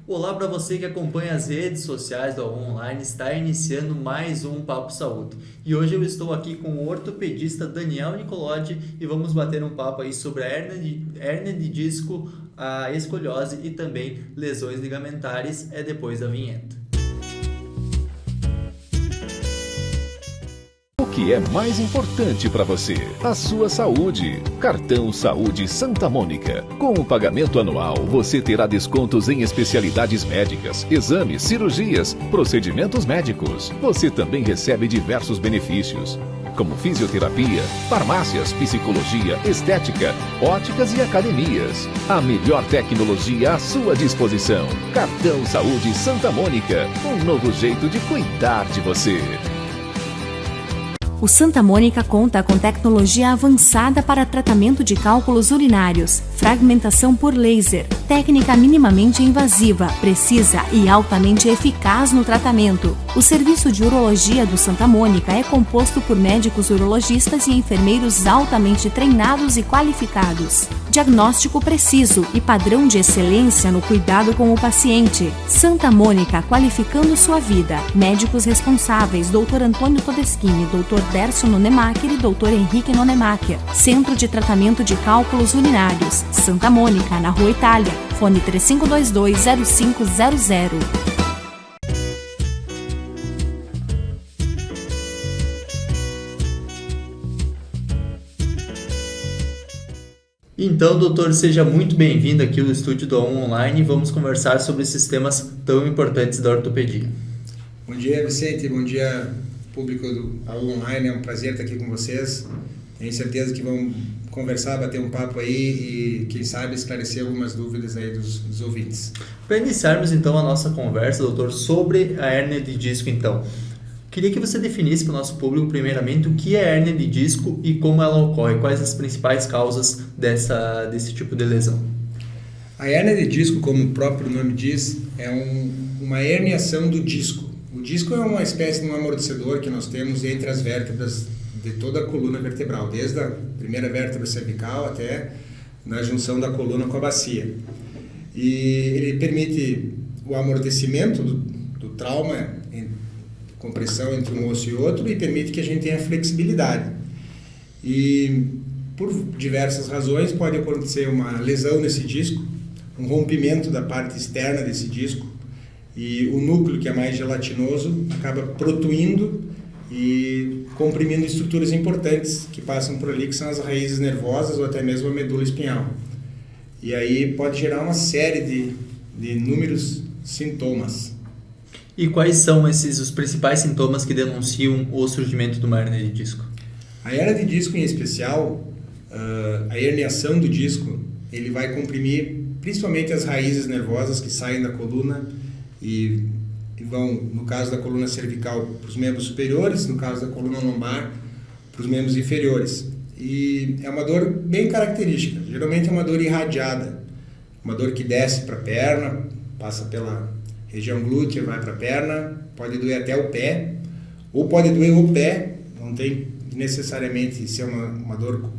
Olá para você que acompanha as redes sociais da Online, está iniciando mais um Papo Saúde. E hoje eu estou aqui com o ortopedista Daniel Nicolodi e vamos bater um papo aí sobre a hérnia de disco, a escoliose e também lesões ligamentares. É depois da vinheta. O que é mais importante para você? A sua saúde. Cartão Saúde Santa Mônica. Com o pagamento anual, você terá descontos em especialidades médicas, exames, cirurgias, procedimentos médicos. Você também recebe diversos benefícios, como fisioterapia, farmácias, psicologia, estética, óticas e academias. A melhor tecnologia à sua disposição. Cartão Saúde Santa Mônica. Um novo jeito de cuidar de você. O Santa Mônica conta com tecnologia avançada para tratamento de cálculos urinários, fragmentação por laser, técnica minimamente invasiva, precisa e altamente eficaz no tratamento. O serviço de urologia do Santa Mônica é composto por médicos urologistas e enfermeiros altamente treinados e qualificados. Diagnóstico preciso e padrão de excelência no cuidado com o paciente. Santa Mônica, qualificando sua vida. Médicos responsáveis: Dr. Antônio Todeschini, Dr. Dércio Nonemacher e Dr. Henrique Nonemacher. Centro de Tratamento de Cálculos Urinários. Santa Mônica, na Rua Itália. Fone 3522-0500. Então, doutor, seja muito bem-vindo aqui ao estúdio do Online e vamos conversar sobre esses temas tão importantes da ortopedia. Bom dia, Vicente. Bom dia, público do Online. É um prazer estar aqui com vocês. Tenho certeza que vão conversar, bater um papo aí e, quem sabe, esclarecer algumas dúvidas aí dos ouvintes. Para iniciarmos, então, a nossa conversa, doutor, sobre a hérnia de disco, então, queria que você definisse para o nosso público, primeiramente, o que é hérnia de disco e como ela ocorre, quais as principais causas desse tipo de lesão. A hérnia de disco, como o próprio nome diz, é uma herniação do disco. O disco é uma espécie de um amortecedor que nós temos entre as vértebras de toda a coluna vertebral, desde a primeira vértebra cervical até na junção da coluna com a bacia. E ele permite o amortecimento do trauma, compressão entre um osso e outro, e permite que a gente tenha flexibilidade. E por diversas razões pode acontecer uma lesão nesse disco, um rompimento da parte externa desse disco, e o núcleo, que é mais gelatinoso, acaba protuindo e comprimindo estruturas importantes que passam por ali, que são as raízes nervosas ou até mesmo a medula espinhal. E aí pode gerar uma série de inúmeros sintomas. E quais são os principais sintomas que denunciam o surgimento de uma hérnia de disco? A hérnia de disco, em especial, a herniação do disco, ele vai comprimir principalmente as raízes nervosas que saem da coluna e vão, no caso da coluna cervical, para os membros superiores, no caso da coluna lombar, para os membros inferiores. E é uma dor bem característica, geralmente é uma dor irradiada, uma dor que desce para a perna, passa pela região glútea, vai para a perna, pode doer até o pé, ou pode doer o pé, não tem necessariamente ser uma dor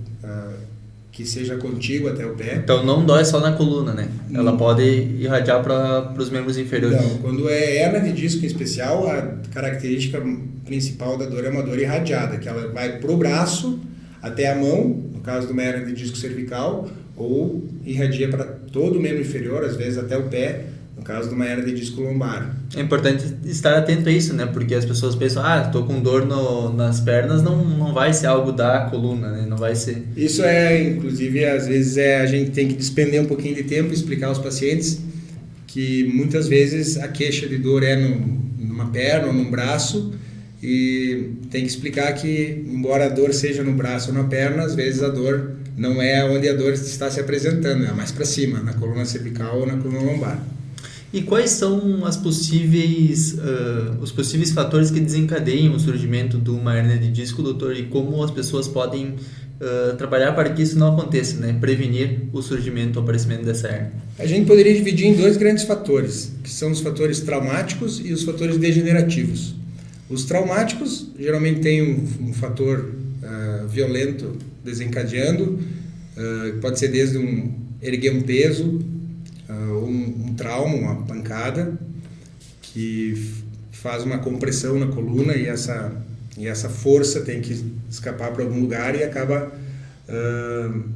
que seja contígua até o pé. Então não dói só na coluna, né? Ela pode irradiar para os membros inferiores. Não, quando é hérnia de disco em especial, a característica principal da dor é uma dor irradiada, que ela vai para o braço até a mão, no caso de uma hérnia de disco cervical, ou irradia para todo o membro inferior, às vezes até o pé, no caso de uma hérnia de disco lombar. É importante estar atento a isso, né? Porque as pessoas pensam, estou com dor nas pernas, não vai ser algo da coluna, né? Não vai ser... Isso inclusive, às vezes a gente tem que despender um pouquinho de tempo e explicar aos pacientes que muitas vezes a queixa de dor é numa perna ou num braço, e tem que explicar que, embora a dor seja no braço ou na perna, às vezes a dor não é onde a dor está se apresentando, é mais para cima, na coluna cervical ou na coluna lombar. E quais são os possíveis fatores que desencadeiam o surgimento de uma hérnia de disco, doutor? E como as pessoas podem trabalhar para que isso não aconteça, né? Prevenir o surgimento, o aparecimento dessa hérnia? A gente poderia dividir em dois grandes fatores, que são os fatores traumáticos e os fatores degenerativos. Os traumáticos geralmente têm um fator violento desencadeando, pode ser desde erguer um peso, um trauma, uma pancada, que faz uma compressão na coluna e essa força tem que escapar para algum lugar e acaba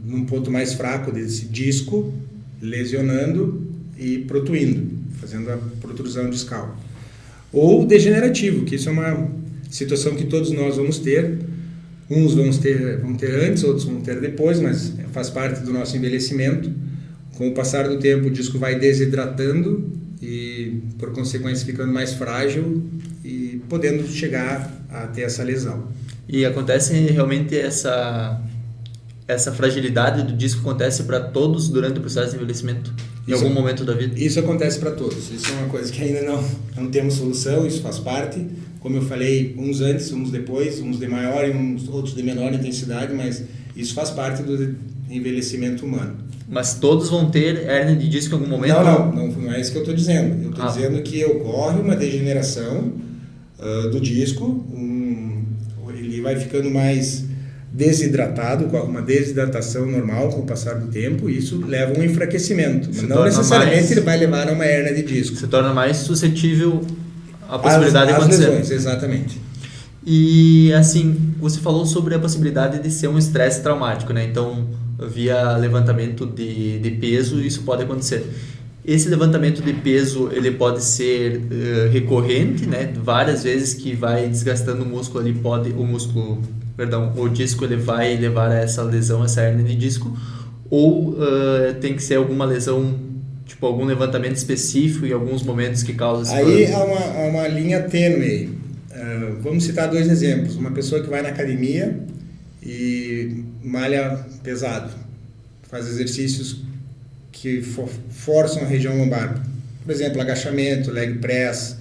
num ponto mais fraco desse disco, lesionando e protuindo, fazendo a protrusão discal. Ou degenerativo, que isso é uma situação que todos nós vamos ter. Uns vão ter antes, outros vão ter depois, mas faz parte do nosso envelhecimento. Com o passar do tempo, o disco vai desidratando e, por consequência, ficando mais frágil e podendo chegar a ter essa lesão. E acontece realmente essa fragilidade do disco acontece para todos durante o processo de envelhecimento, em algum momento da vida? Isso acontece para todos. Isso é uma coisa que ainda não temos solução, isso faz parte. Como eu falei, uns antes, uns depois, uns de maior e outros de menor intensidade, mas isso faz parte do envelhecimento humano. Mas todos vão ter hérnia de disco em algum momento? Não é isso que eu estou dizendo. Eu estou dizendo que ocorre uma degeneração do disco, ele vai ficando mais desidratado, com uma desidratação normal com o passar do tempo, e isso leva a um enfraquecimento. Mas não necessariamente ele vai levar a uma hérnia de disco. Se torna mais suscetível à possibilidade de acontecer. As lesões, exatamente. E assim, você falou sobre a possibilidade de ser um estresse traumático, né? Então, via levantamento de peso, isso pode acontecer. Esse levantamento de peso, ele pode ser recorrente, né? Várias vezes que vai desgastando o músculo, o disco, ele vai levar a essa lesão, essa hérnia de disco, ou tem que ser alguma lesão, tipo algum levantamento específico em alguns momentos que causa esse problema? Há uma linha tênue. Vamos citar 2 exemplos. Uma pessoa que vai na academia e malha pesado, faz exercícios que forçam a região lombar, por exemplo, agachamento, leg press,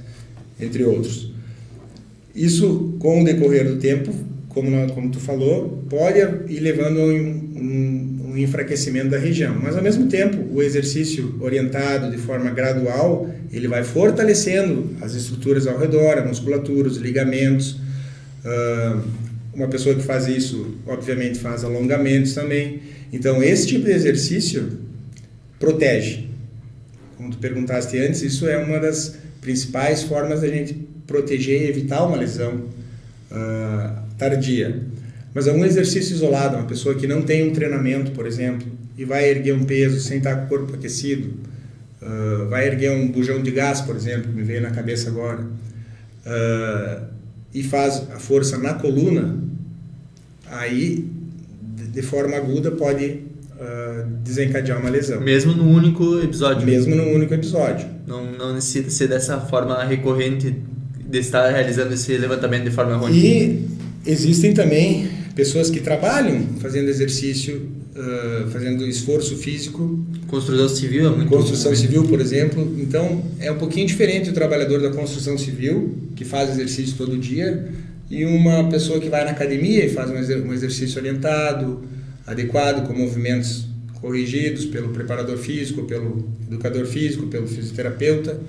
entre outros. Isso, com o decorrer do tempo, como tu falou, pode ir levando a um enfraquecimento da região, mas ao mesmo tempo o exercício orientado de forma gradual, ele vai fortalecendo as estruturas ao redor, a musculatura, os ligamentos. Uma pessoa que faz isso, obviamente, faz alongamentos também. Então, esse tipo de exercício protege. Como tu perguntaste antes, isso é uma das principais formas da gente proteger e evitar uma lesão tardia. Mas é um exercício isolado, uma pessoa que não tem um treinamento, por exemplo, e vai erguer um peso sem estar com o corpo aquecido, vai erguer um bujão de gás, por exemplo, que me veio na cabeça agora, e faz a força na coluna, aí, de forma aguda, pode desencadear uma lesão. Mesmo no único episódio? Mesmo no único episódio. Não necessita ser dessa forma recorrente de estar realizando esse levantamento de forma errônea. E existem também pessoas que trabalham fazendo exercício, fazendo esforço físico. Construção civil é muito... Construção civil, por exemplo. Então, é um pouquinho diferente o trabalhador da construção civil, que faz exercício todo dia, e uma pessoa que vai na academia e faz um exercício orientado, adequado, com movimentos corrigidos pelo preparador físico, pelo educador físico, pelo fisioterapeuta.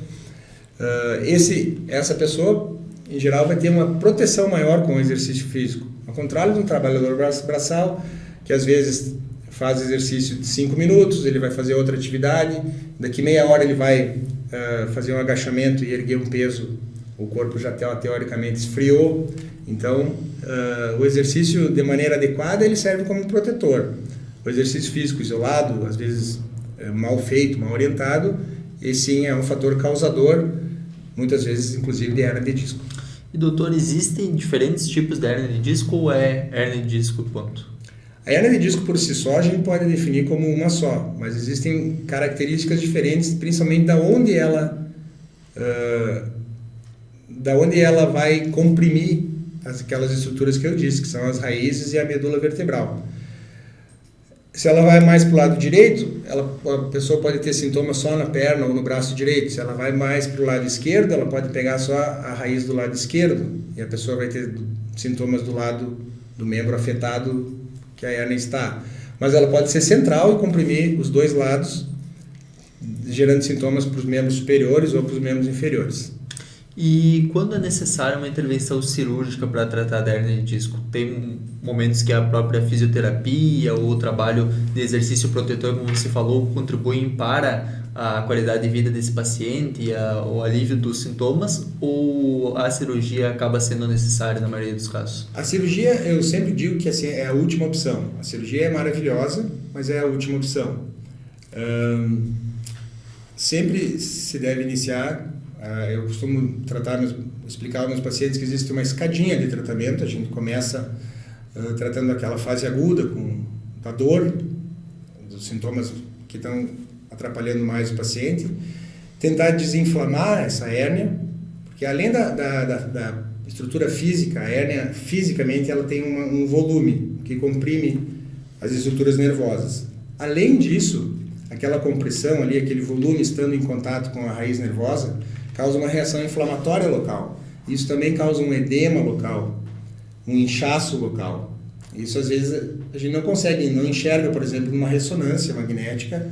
Essa pessoa, em geral, vai ter uma proteção maior com o exercício físico. Ao contrário de um trabalhador braçal, que às vezes faz exercício de 5 minutos, ele vai fazer outra atividade, daqui meia hora ele vai fazer um agachamento e erguer um peso, o corpo já teoricamente esfriou. Então, o exercício de maneira adequada, ele serve como protetor. O exercício físico isolado, às vezes mal feito, mal orientado, esse sim é um fator causador, muitas vezes inclusive de hérnia de disco. E doutor, existem diferentes tipos de hérnia de disco ou é hérnia de disco ponto? A hérnia de disco por si só a gente pode definir como uma só, mas existem características diferentes, principalmente da onde ela vai comprimir aquelas estruturas que eu disse, que são as raízes e a medula vertebral. Se ela vai mais para o lado direito, a pessoa pode ter sintomas só na perna ou no braço direito. Se ela vai mais para o lado esquerdo, ela pode pegar só a raiz do lado esquerdo e a pessoa vai ter sintomas do lado do membro afetado que a hérnia está. Mas ela pode ser central e comprimir os dois lados, gerando sintomas para os membros superiores ou para os membros inferiores. E quando é necessária uma intervenção cirúrgica para tratar da hérnia de disco? Tem momentos que a própria fisioterapia ou o trabalho de exercício protetor, como você falou, contribuem para a qualidade de vida desse paciente e o alívio dos sintomas, ou a cirurgia acaba sendo necessária na maioria dos casos? A cirurgia, eu sempre digo que assim, é a última opção. A cirurgia é maravilhosa, mas é a última opção. Sempre se deve iniciar, eu costumo explicar aos meus pacientes que existe uma escadinha de tratamento. A gente começa tratando aquela fase aguda da dor, dos sintomas que estão atrapalhando mais o paciente, tentar desinflamar essa hérnia, porque além da estrutura física, a hérnia fisicamente ela tem um volume que comprime as estruturas nervosas. Além disso, aquela compressão ali, aquele volume estando em contato com a raiz nervosa, causa uma reação inflamatória local. Isso também causa um edema local, um inchaço local. Isso às vezes a gente não enxerga, por exemplo, numa ressonância magnética,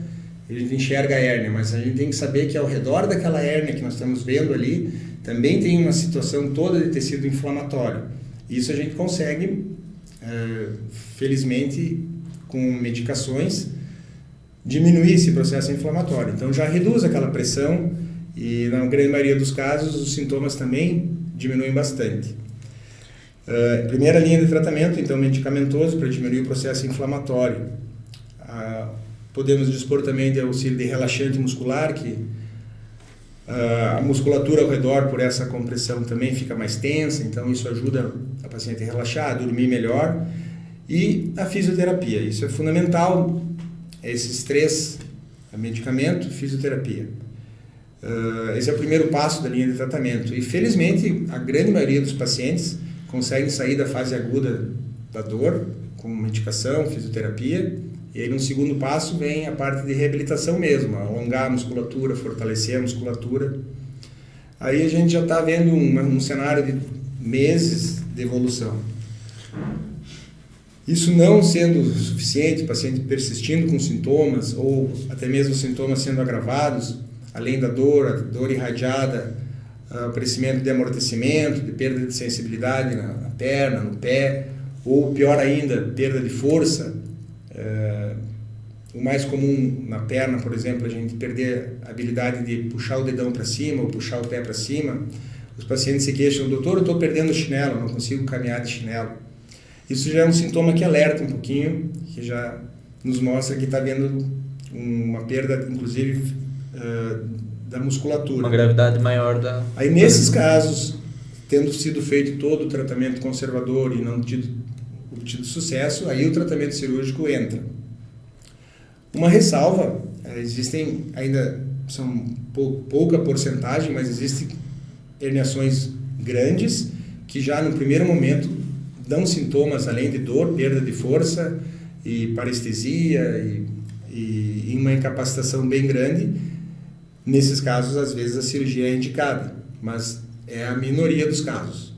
a gente enxerga a hérnia, mas a gente tem que saber que ao redor daquela hérnia que nós estamos vendo ali, também tem uma situação toda de tecido inflamatório. Isso a gente consegue, felizmente, com medicações, diminuir esse processo inflamatório. Então já reduz aquela pressão e na grande maioria dos casos os sintomas também diminuem bastante. Primeira linha de tratamento, então, medicamentoso para diminuir o processo inflamatório. Podemos dispor também de auxílio de relaxante muscular, que a musculatura ao redor, por essa compressão, também fica mais tensa, então isso ajuda a paciente a relaxar, a dormir melhor. E a fisioterapia, isso é fundamental, esses três, medicamento, fisioterapia. Esse é o primeiro passo da linha de tratamento. E felizmente, a grande maioria dos pacientes conseguem sair da fase aguda da dor com medicação, fisioterapia, e aí no segundo passo vem a parte de reabilitação mesmo, alongar a musculatura, fortalecer a musculatura. Aí a gente já está vendo um cenário de meses de evolução. Isso não sendo suficiente, o paciente persistindo com sintomas, ou até mesmo sintomas sendo agravados, além da dor, a dor irradiada, aparecimento de amortecimento, de perda de sensibilidade na perna, no pé, ou pior ainda, perda de força. O mais comum na perna, por exemplo, a gente perder a habilidade de puxar o dedão para cima ou puxar o pé para cima. Os pacientes se queixam: doutor, eu estou perdendo o chinelo, não consigo caminhar de chinelo. Isso já é um sintoma que alerta um pouquinho, que já nos mostra que está havendo uma perda, inclusive, da musculatura. Uma gravidade maior da... Aí, nesses casos, tendo sido feito todo o tratamento conservador e não obtido sucesso, aí o tratamento cirúrgico entra. Uma ressalva, existem ainda, são pouca porcentagem, mas existem herniações grandes que já no primeiro momento dão sintomas além de dor, perda de força e parestesia e uma incapacitação bem grande. Nesses casos, às vezes, a cirurgia é indicada, mas é a minoria dos casos.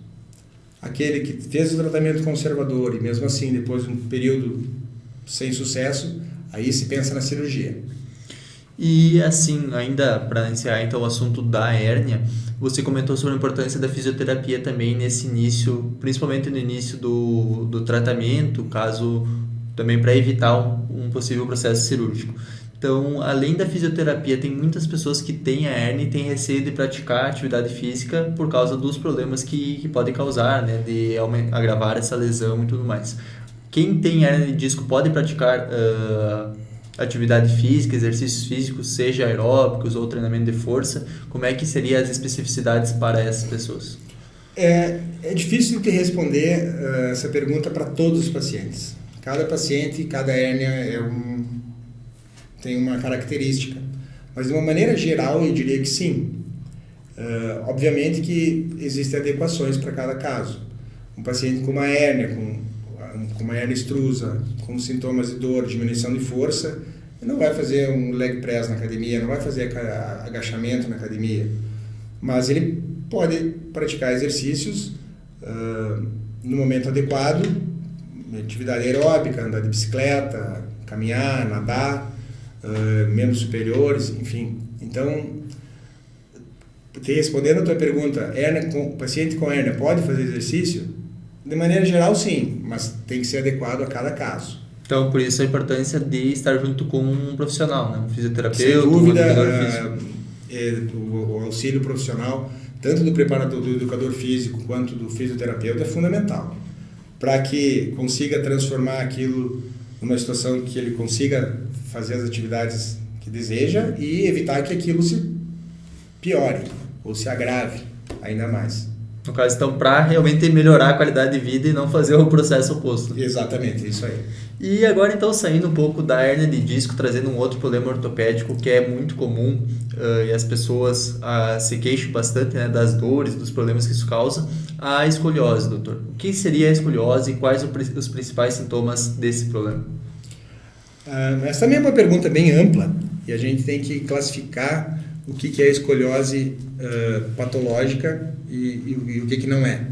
Aquele que fez o tratamento conservador e mesmo assim, depois de um período sem sucesso, aí se pensa na cirurgia. E assim, ainda para encerrar então o assunto da hérnia, você comentou sobre a importância da fisioterapia também nesse início, principalmente no início do tratamento, caso também para evitar um possível processo cirúrgico. Então, além da fisioterapia, tem muitas pessoas que têm a hérnia e têm receio de praticar atividade física por causa dos problemas que podem causar, né, de agravar essa lesão e tudo mais. Quem tem hérnia de disco pode praticar atividade física, exercícios físicos, seja aeróbicos ou treinamento de força? Como é que seriam as especificidades para essas pessoas? É difícil de responder essa pergunta para todos os pacientes. Cada paciente, cada hérnia tem uma característica. Mas de uma maneira geral, eu diria que sim. Obviamente que existem adequações para cada caso. Um paciente com uma hérnia, com uma hérnia extrusa, com sintomas de dor, diminuição de força, não vai fazer um leg press na academia, não vai fazer agachamento na academia, mas ele pode praticar exercícios no momento adequado, atividade aeróbica, andar de bicicleta, caminhar, nadar, membros superiores, enfim. Então, respondendo a tua pergunta, paciente com hérnia pode fazer exercício? De maneira geral, sim, mas tem que ser adequado a cada caso. Então, por isso a importância de estar junto com um profissional, né? Um fisioterapeuta, Sem dúvida, um educador físico. o auxílio profissional, tanto do preparador, do educador físico, quanto do fisioterapeuta, é fundamental. Para que consiga transformar aquilo numa situação que ele consiga fazer as atividades que deseja e evitar que aquilo se piore ou se agrave ainda mais. No caso, então, para realmente melhorar a qualidade de vida e não fazer o processo oposto. Exatamente, isso aí. E agora, então, saindo um pouco da hérnia de disco, trazendo um outro problema ortopédico que é muito comum e as pessoas se queixam bastante, né, das dores, dos problemas que isso causa, a escoliose, doutor. O que seria a escoliose e quais os principais sintomas desse problema? Essa também é uma pergunta bem ampla e a gente tem que classificar o que é a escoliose patológica e o que não é.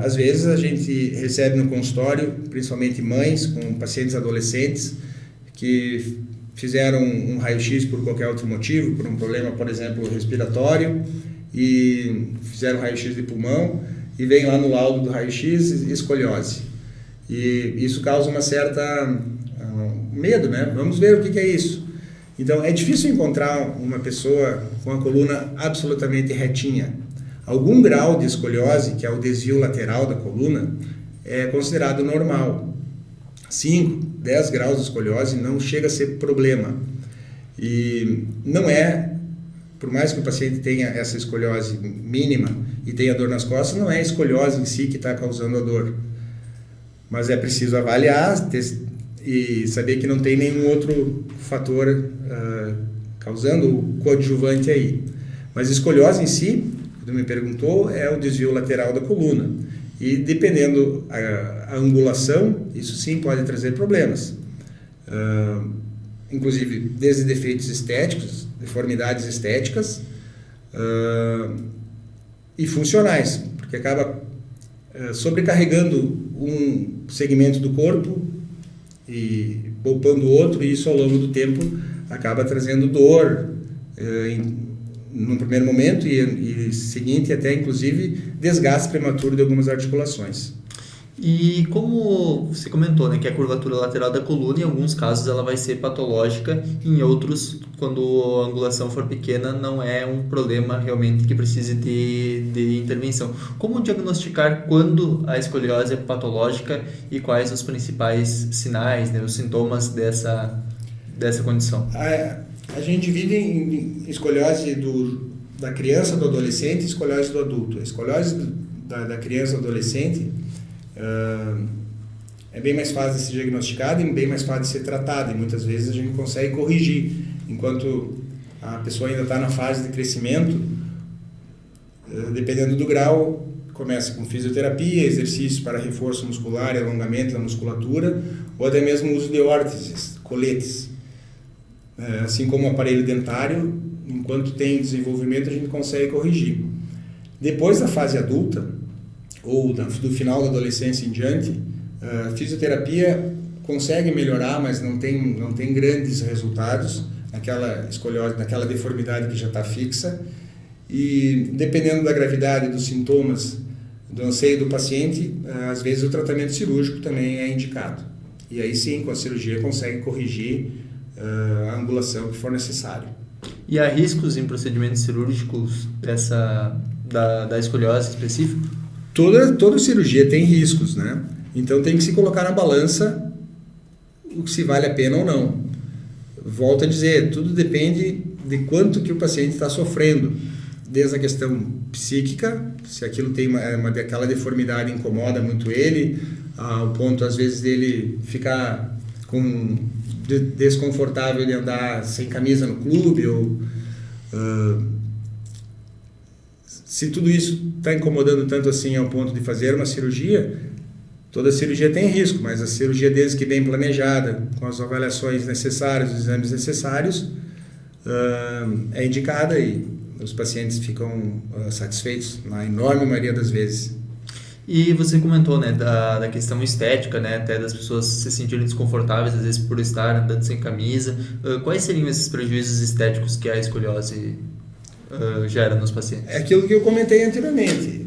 Às vezes a gente recebe no consultório, principalmente mães com pacientes adolescentes que fizeram um raio-x por qualquer outro motivo, por um problema, por exemplo, respiratório, e fizeram raio-x de pulmão e vem lá no laudo do raio-x escoliose. E isso causa uma certa medo, né? Vamos ver o que é isso. Então é difícil encontrar uma pessoa com a coluna absolutamente retinha. Algum grau de escoliose, que é o desvio lateral da coluna, é considerado normal. 5, 10 graus de escoliose não chega a ser problema. E não é, por mais que o paciente tenha essa escoliose mínima e tenha dor nas costas, não é a escoliose em si que está causando a dor. Mas é preciso avaliar e saber que não tem nenhum outro fator causando o coadjuvante aí. Mas escoliose em si, você me perguntou, é o desvio lateral da coluna. E dependendo a angulação, isso sim pode trazer problemas. Inclusive, desde defeitos estéticos, deformidades estéticas e funcionais, porque acaba sobrecarregando um segmento do corpo e poupando o outro, e isso ao longo do tempo acaba trazendo dor no primeiro momento e seguinte, até inclusive desgaste prematuro de algumas articulações. E como você comentou, né, que a curvatura lateral da coluna, em alguns casos, ela vai ser patológica, em outros, quando a angulação for pequena, não é um problema realmente que precise de intervenção. Como diagnosticar quando a escoliose é patológica e quais os principais sinais, né, os sintomas dessa condição? A gente divide em escoliose da criança, do adolescente e escoliose do adulto. A escoliose da criança e do adolescente é bem mais fácil de ser diagnosticada e bem mais fácil de ser tratada. E muitas vezes a gente consegue corrigir. Enquanto a pessoa ainda está na fase de crescimento, dependendo do grau, começa com fisioterapia, exercícios para reforço muscular e alongamento da musculatura, ou até mesmo uso de órteses, coletes. Assim como o aparelho dentário, enquanto tem desenvolvimento, a gente consegue corrigir. Depois da fase adulta, ou do final da adolescência em diante, a fisioterapia consegue melhorar, mas não tem grandes resultados naquela escoliose, naquela deformidade que já está fixa. E dependendo da gravidade dos sintomas, do anseio do paciente, às vezes o tratamento cirúrgico também é indicado. E aí sim, com a cirurgia, consegue corrigir a angulação que for necessário. E há riscos em procedimentos cirúrgicos da escoliose específica? Toda cirurgia tem riscos, né? Então tem que se colocar na balança o que se vale a pena ou não. Volto a dizer, tudo depende de quanto que o paciente está sofrendo, desde a questão psíquica, se aquilo tem aquela deformidade incomoda muito ele, ao ponto às vezes dele ficar desconfortável de andar sem camisa no clube, ou se tudo isso está incomodando tanto assim ao ponto de fazer uma cirurgia, toda cirurgia tem risco, mas a cirurgia, desde que bem planejada, com as avaliações necessárias, os exames necessários, é indicada e os pacientes ficam satisfeitos na enorme maioria das vezes. E você comentou, né, da questão estética, né, até das pessoas se sentirem desconfortáveis, às vezes por estar andando sem camisa. Quais seriam esses prejuízos estéticos que a escoliose gera nos pacientes? É aquilo que eu comentei anteriormente.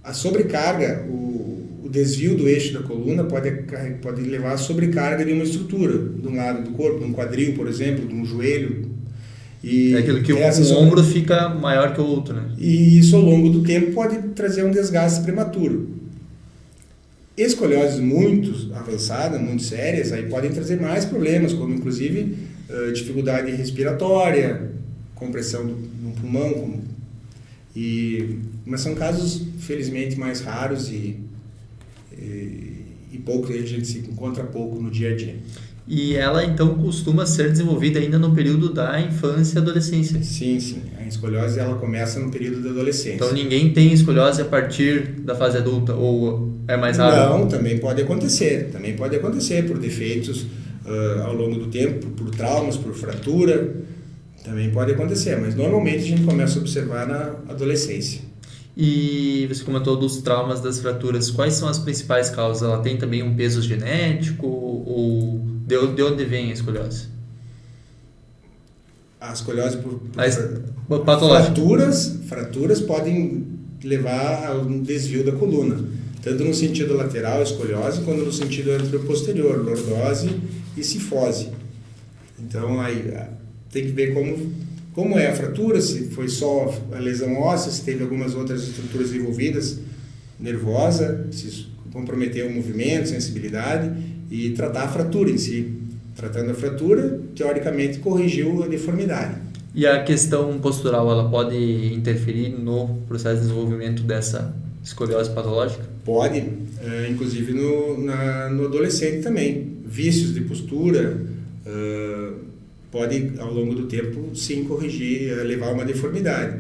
A sobrecarga, o desvio do eixo da coluna pode levar à sobrecarga de uma estrutura, de um lado do corpo, de um quadril, por exemplo, de um joelho. E é aquilo que o ombro fica maior que o outro, né? E isso ao longo do tempo pode trazer um desgaste prematuro. Escolioses muito avançadas, muito sérias, aí podem trazer mais problemas, como inclusive dificuldade respiratória, compressão no pulmão. Mas são casos, felizmente, mais raros e pouco, a gente se encontra pouco no dia a dia. E ela, então, costuma ser desenvolvida ainda no período da infância e adolescência? Sim. A escoliose, ela começa no período da adolescência. Então, ninguém tem escoliose a partir da fase adulta, ou é mais raro? Não, também pode acontecer. Também pode acontecer por defeitos ao longo do tempo, por traumas, por fratura. Também pode acontecer, mas normalmente a gente começa a observar na adolescência. E você comentou dos traumas, das fraturas. Quais são as principais causas? Ela tem também um peso genético ou de onde vem a escoliose? A escoliose por fraturas podem levar a um desvio da coluna, tanto no sentido lateral, escoliose, quanto no sentido anteroposterior, lordose e cifose. Então, aí tem que ver como é a fratura, se foi só a lesão óssea, se teve algumas outras estruturas envolvidas, nervosa, se comprometeu o movimento, sensibilidade, e tratar a fratura em si. Tratando a fratura, teoricamente corrigiu a deformidade. E a questão postural, ela pode interferir no processo de desenvolvimento dessa escoliose patológica? Pode, inclusive no adolescente também. Vícios de postura pode, ao longo do tempo, sim, corrigir, levar a uma deformidade.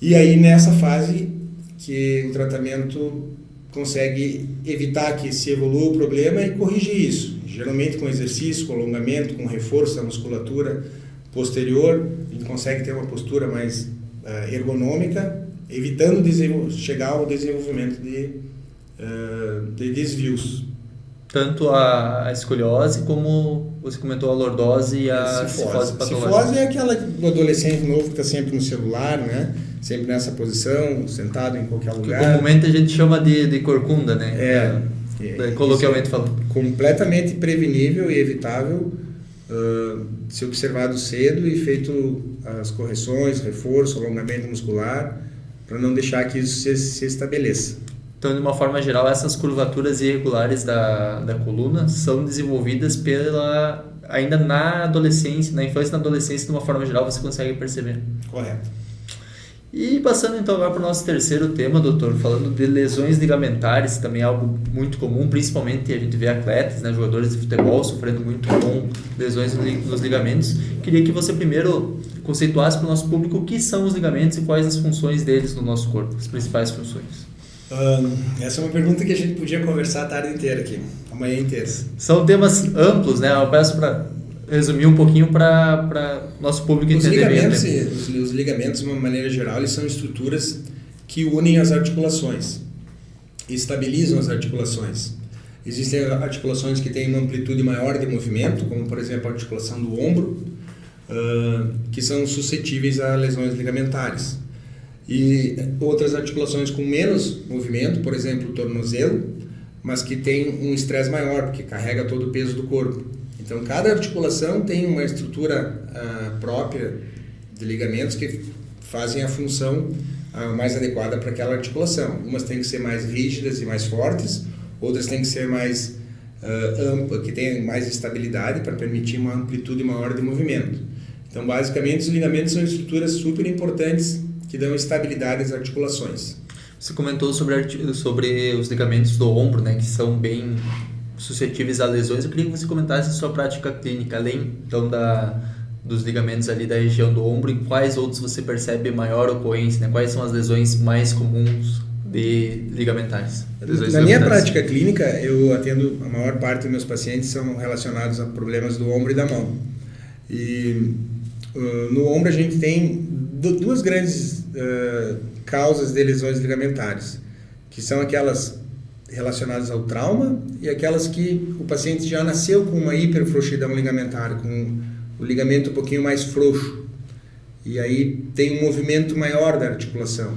E aí, nessa fase, que o tratamento consegue evitar que se evolua o problema e corrigir isso. Geralmente com exercício, com alongamento, com reforço da musculatura posterior, a gente consegue ter uma postura mais ergonômica, evitando chegar ao desenvolvimento de desvios. Tanto a escoliose como você comentou a lordose e a cifose patológica. Cifose é aquela do adolescente novo que está sempre no celular, né? Sempre nessa posição, sentado em qualquer lugar. Que comumente a gente chama de corcunda, né? Coloquialmente falando. Completamente prevenível e evitável se observado cedo e feito as correções, reforço, alongamento muscular, para não deixar que isso se estabeleça. Então, de uma forma geral, essas curvaturas irregulares da coluna são desenvolvidas ainda na adolescência, na infância e na adolescência, de uma forma geral, você consegue perceber. Correto. E passando então agora para o nosso terceiro tema, doutor, falando de lesões ligamentares, também é algo muito comum, principalmente a gente vê atletas, né, jogadores de futebol sofrendo muito com lesões nos ligamentos. Queria que você primeiro conceituasse para o nosso público o que são os ligamentos e quais as funções deles no nosso corpo, as principais funções. Essa é uma pergunta que a gente podia conversar a tarde inteira aqui, a manhã inteira. São temas amplos, né? Eu peço para resumir um pouquinho para nosso público entender bem. Os ligamentos, de uma maneira geral, eles são estruturas que unem as articulações, estabilizam as articulações. Existem articulações que têm uma amplitude maior de movimento, como por exemplo a articulação do ombro, que são suscetíveis a lesões ligamentares. E outras articulações com menos movimento, por exemplo o tornozelo, mas que tem um estresse maior, porque carrega todo o peso do corpo. Então, cada articulação tem uma estrutura própria de ligamentos que fazem a função mais adequada para aquela articulação. Umas têm que ser mais rígidas e mais fortes, outras têm que ser mais amplas, que tenham mais estabilidade para permitir uma amplitude maior de movimento. Então, basicamente, os ligamentos são estruturas super importantes que dão estabilidade às articulações. Você comentou sobre os ligamentos do ombro, né, que são bem suscetíveis a lesões. Eu queria que você comentasse a sua prática clínica, além então dos ligamentos ali da região do ombro, e quais outros você percebe maior ocorrência, né? Quais são as lesões mais comuns de ligamentares? Na minha prática clínica, eu atendo, a maior parte dos meus pacientes são relacionados a problemas do ombro e da mão. E no ombro a gente tem duas grandes causas de lesões ligamentares, que são aquelas relacionadas ao trauma e aquelas que o paciente já nasceu com uma hiperfrouxidão ligamentar, com o ligamento um pouquinho mais frouxo, e aí tem um movimento maior da articulação.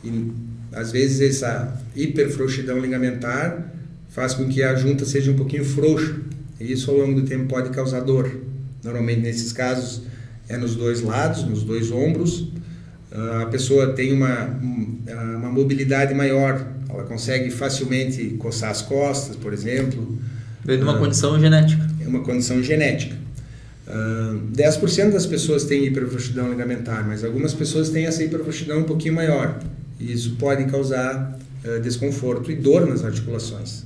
E às vezes essa hiperfrouxidão ligamentar faz com que a junta seja um pouquinho frouxa, e isso ao longo do tempo pode causar dor. Normalmente nesses casos é nos dois lados, nos dois ombros. A pessoa tem uma mobilidade maior, ela consegue facilmente coçar as costas, por exemplo. Vem de uma condição genética. É uma condição genética. 10% das pessoas têm hiperfrouxidão ligamentar, mas algumas pessoas têm essa hiperfrouxidão um pouquinho maior. E isso pode causar desconforto e dor nas articulações.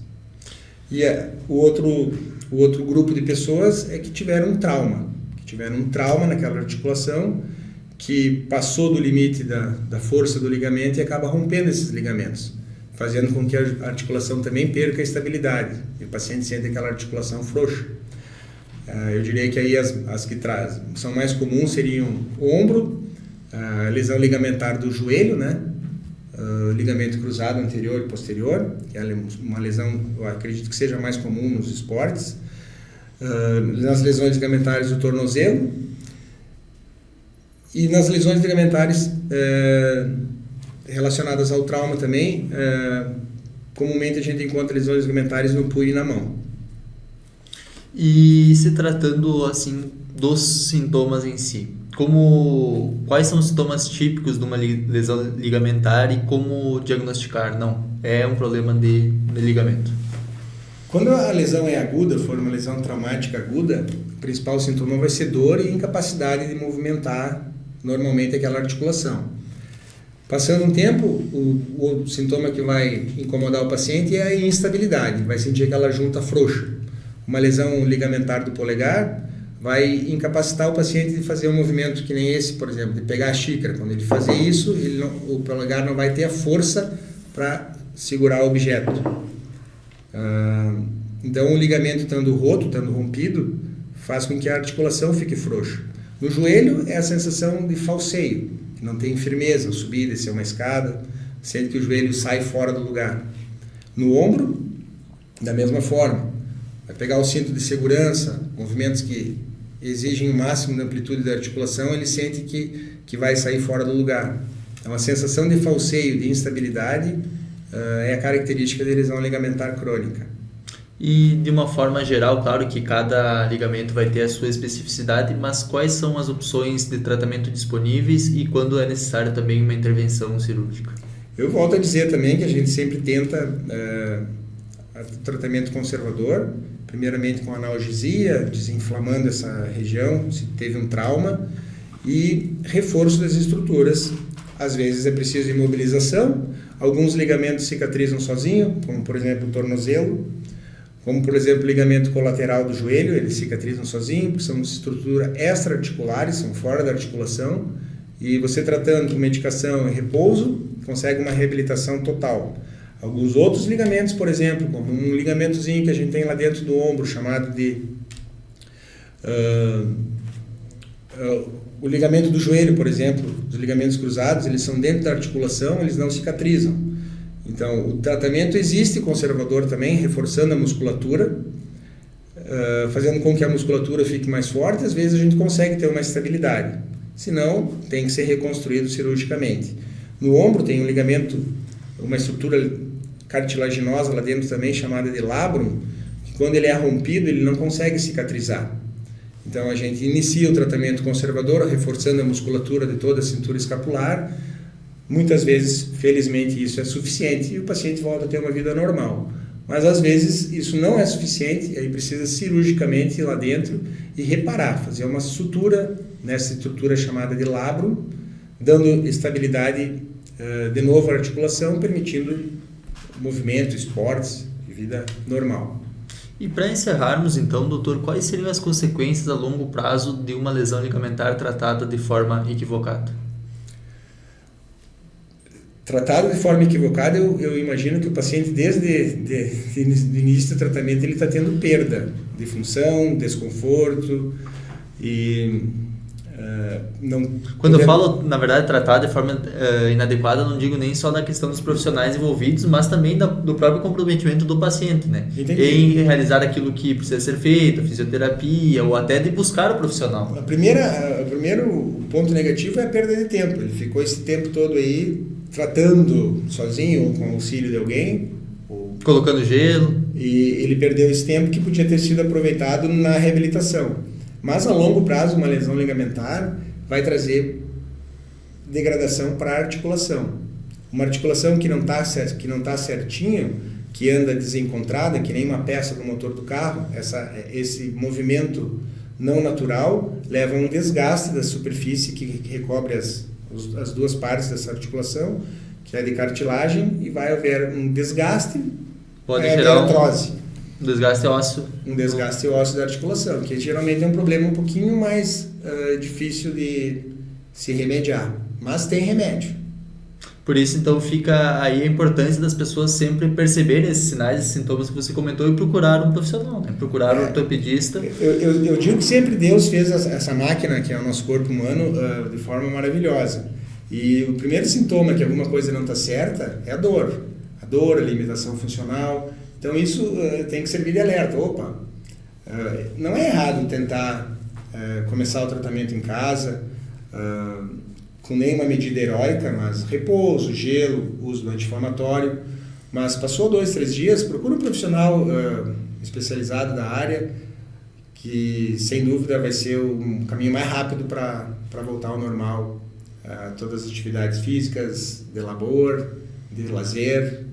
E o outro grupo de pessoas é que tiveram um trauma. Naquela articulação, que passou do limite da força do ligamento e acaba rompendo esses ligamentos, fazendo com que a articulação também perca a estabilidade. E o paciente sente aquela articulação frouxa. Eu diria que aí as que são mais comuns seriam o ombro, a lesão ligamentar do joelho, né? Ligamento cruzado anterior e posterior, que é uma lesão, eu acredito que seja mais comum nos esportes. Nas lesões ligamentares do tornozelo e nas lesões ligamentares relacionadas ao trauma também, comumente a gente encontra lesões ligamentares no punho e na mão. E se tratando assim dos sintomas em si, quais são os sintomas típicos de uma lesão ligamentar e como diagnosticar? Não, é um problema de ligamento. Quando a lesão é aguda, for uma lesão traumática aguda, o principal sintoma vai ser dor e incapacidade de movimentar normalmente aquela articulação. Passando um tempo, o sintoma que vai incomodar o paciente é a instabilidade, vai sentir aquela junta frouxa. Uma lesão ligamentar do polegar vai incapacitar o paciente de fazer um movimento que nem esse, por exemplo, de pegar a xícara. Quando ele fazer isso, o polegar não vai ter a força para segurar o objeto. Então, o ligamento estando roto, estando rompido, faz com que a articulação fique frouxa. No joelho é a sensação de falseio, que não tem firmeza, subir e descer uma escada, sente que o joelho sai fora do lugar. No ombro, da mesma forma, vai pegar o cinto de segurança, movimentos que exigem o máximo de amplitude da articulação, ele sente que vai sair fora do lugar. Então, a sensação de falseio, de instabilidade, é a característica de lesão ligamentar crônica. E de uma forma geral, claro que cada ligamento vai ter a sua especificidade, mas quais são as opções de tratamento disponíveis e quando é necessário também uma intervenção cirúrgica? Eu volto a dizer também que a gente sempre tenta tratamento conservador, primeiramente com analgesia, desinflamando essa região, se teve um trauma, e reforço das estruturas. Às vezes é preciso imobilização, alguns ligamentos cicatrizam sozinho, como por exemplo o tornozelo, como por exemplo o ligamento colateral do joelho, eles cicatrizam sozinho, porque são de estrutura extra-articulares, são fora da articulação, e você tratando com medicação e repouso, consegue uma reabilitação total. Alguns outros ligamentos, por exemplo, como um ligamentozinho que a gente tem lá dentro do ombro, chamado de o ligamento do joelho, por exemplo, os ligamentos cruzados, eles são dentro da articulação, eles não cicatrizam. Então, o tratamento existe conservador também, reforçando a musculatura, fazendo com que a musculatura fique mais forte, às vezes a gente consegue ter uma estabilidade. Senão, tem que ser reconstruído cirurgicamente. No ombro tem um ligamento, uma estrutura cartilaginosa lá dentro também, chamada de labrum, que quando ele é rompido, ele não consegue cicatrizar. Então, a gente inicia o tratamento conservador, reforçando a musculatura de toda a cintura escapular. Muitas vezes, felizmente, isso é suficiente e o paciente volta a ter uma vida normal. Mas, às vezes, isso não é suficiente e aí precisa cirurgicamente ir lá dentro e reparar, fazer uma sutura nessa estrutura chamada de labrum, dando estabilidade de novo à articulação, permitindo movimento, esportes e vida normal. E para encerrarmos então, doutor, quais seriam as consequências a longo prazo de uma lesão ligamentar tratada de forma equivocada? Tratado de forma equivocada, eu imagino que o paciente, desde o início do tratamento, ele está tendo perda de função, desconforto e Quando eu falo, na verdade, tratar de forma inadequada, não digo nem só da questão dos profissionais envolvidos, mas também do próprio comprometimento do paciente, né? Entendi. Em realizar aquilo que precisa ser feito, a fisioterapia, ou até de buscar o profissional. O primeiro ponto negativo é a perda de tempo. Ele ficou esse tempo todo aí tratando sozinho ou com auxílio de alguém, colocando gelo. E ele perdeu esse tempo que podia ter sido aproveitado na reabilitação. Mas a longo prazo, uma lesão ligamentar vai trazer degradação para a articulação. Uma articulação que não tá certinho, que anda desencontrada, que nem uma peça do motor do carro, esse movimento não natural leva a um desgaste da superfície que recobre as duas partes dessa articulação, que é de cartilagem, e vai haver um desgaste, pode gerar artrose. Um desgaste ósseo. Um desgaste ósseo da articulação, que geralmente é um problema um pouquinho mais difícil de se remediar, mas tem remédio. Por isso, então, fica aí a importância das pessoas sempre perceberem esses sinais, esses sintomas que você comentou e procurar um profissional, né? Procurar um ortopedista. Eu digo que sempre Deus fez essa máquina, que é o nosso corpo humano, de forma maravilhosa. E o primeiro sintoma que alguma coisa não está certa é a dor. A dor, a limitação funcional. Então, isso tem que servir de alerta. Opa, não é errado tentar começar o tratamento em casa, com nenhuma medida heróica, mas repouso, gelo, uso do anti-inflamatório. Mas passou 2, 3 dias, procura um profissional especializado da área, que sem dúvida vai ser um caminho mais rápido para voltar ao normal, todas as atividades físicas, de labor, de lazer.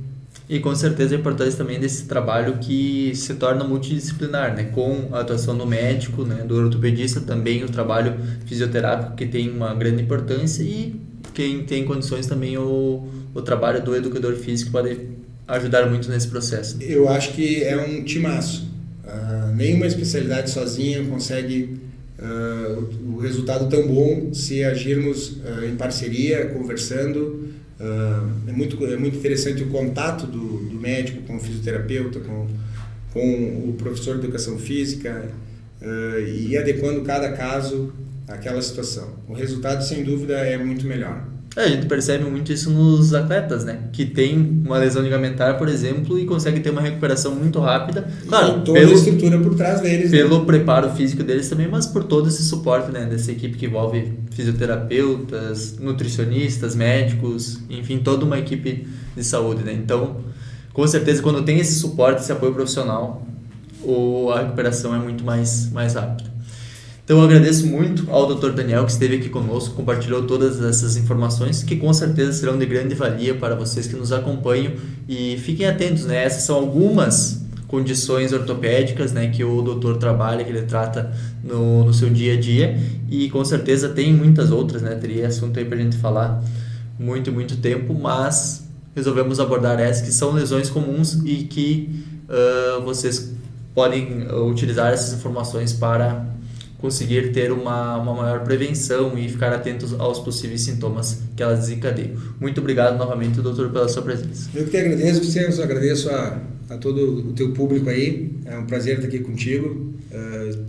E com certeza a importância também desse trabalho que se torna multidisciplinar, né? Com a atuação do médico, né? Do ortopedista, também o trabalho fisioterápico, que tem uma grande importância, e quem tem condições também o trabalho do educador físico pode ajudar muito nesse processo. Eu acho que é um timaço. Nenhuma especialidade sozinha consegue o resultado tão bom se agirmos em parceria, conversando. É muito interessante o contato do médico com o fisioterapeuta, com o professor de educação física, e adequando cada caso àquela situação. O resultado, sem dúvida, é muito melhor. A gente percebe muito isso nos atletas, né? Que tem uma lesão ligamentar, por exemplo, e consegue ter uma recuperação muito rápida. Claro, e toda a estrutura por trás deles. Pelo preparo físico deles também, mas por todo esse suporte, né? Dessa equipe que envolve fisioterapeutas, nutricionistas, médicos, enfim, toda uma equipe de saúde, né? Então, com certeza, quando tem esse suporte, esse apoio profissional, a recuperação é muito mais rápida. Então eu agradeço muito ao Dr. Daniel, que esteve aqui conosco, compartilhou todas essas informações, que com certeza serão de grande valia para vocês que nos acompanham, e fiquem atentos, né? Essas são algumas condições ortopédicas, né, que o doutor trabalha, que ele trata no seu dia a dia, e com certeza tem muitas outras, né? Teria assunto aí para a gente falar muito tempo, mas resolvemos abordar essas, que são lesões comuns e que vocês podem utilizar essas informações para conseguir ter uma maior prevenção e ficar atentos aos possíveis sintomas que elas desencadeiam. Muito obrigado novamente, doutor, pela sua presença. Eu que te agradeço, Vicente, agradeço a todo o teu público aí. É um prazer estar aqui contigo,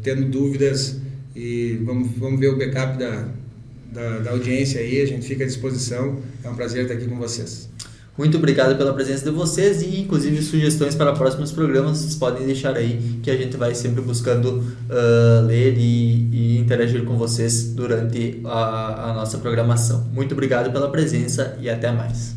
tendo dúvidas, e vamos ver o backup da audiência aí, a gente fica à disposição. É um prazer estar aqui com vocês. Muito obrigado pela presença de vocês, e inclusive sugestões para próximos programas vocês podem deixar aí, que a gente vai sempre buscando ler e interagir com vocês durante a nossa programação. Muito obrigado pela presença e até mais.